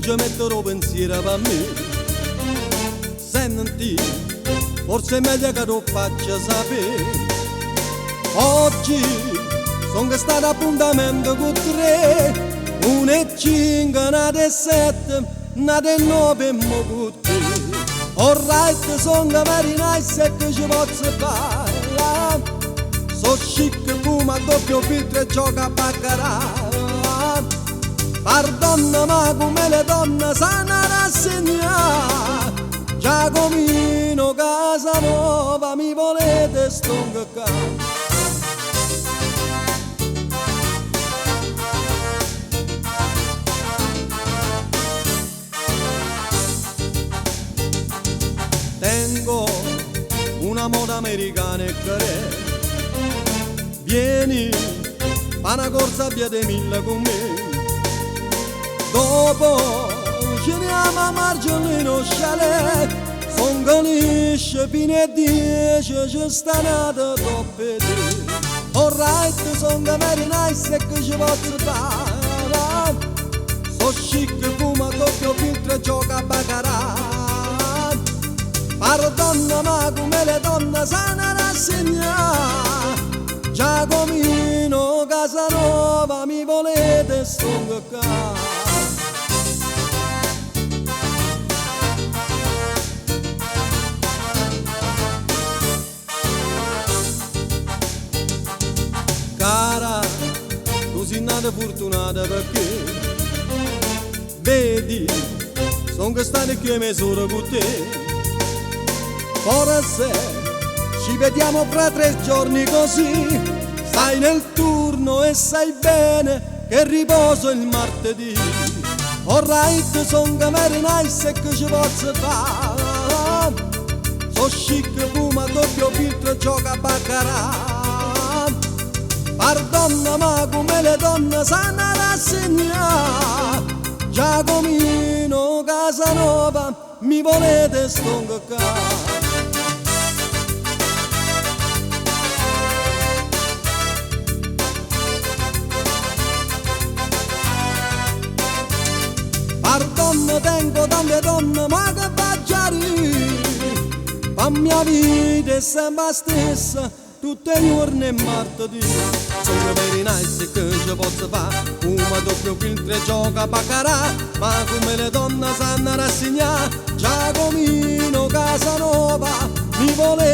ci metterò pensiero per me. Senti, forse è meglio che lo faccia sapere. Oggi sono stato appuntamento con tre, 1 e 5, nate e 7, nate e 9 e mo con te. Alright, sono very nice e che ci posso fare. So chic, fuma, doppio filtro e gioca a baccarà. Pardonna, ma come le donne sanno rassegnare. Giacomino Casanova, mi volete stoncaccare? Tengo una moda americana e care. Vieni, fa una corsa a via dei Mille con me. Dopo ci andiamo a Margiolino chalet. Son canisce fino a 10, ci sta nata toppe te. Alright, son very nice e che ci posso fare. So chic, fuma, doppio filtro e gioca a baccarà. Pardonna, ma come le donne sanno rassegnare. Giacomino Casanova, mi volete stoncaccare? Cara, tu sei nata fortunata perché vedi, sono stato qui mezz'ora con te. Forse ci vediamo fra 3 giorni così, stai nel turno e sai bene che riposo il martedì. Alright, son very nice e che ci posso fare. So chic, fuma, doppio filtro e gioca a baccarà. Pardonna, ma come le donne sanno rassegnare. Giacomino Casanova, mi volete stoncaccare? Pardonna, tengo tante donne, ma che faccio a dire? La mia vita è sempre la stessa, tutte le giorni e martedì. Sono very nice che ci posso fare, fuma, doppio filtro e gioca a baccarà. Ma come le donne sanno rassegnare, Giacomino Casanova, mi volete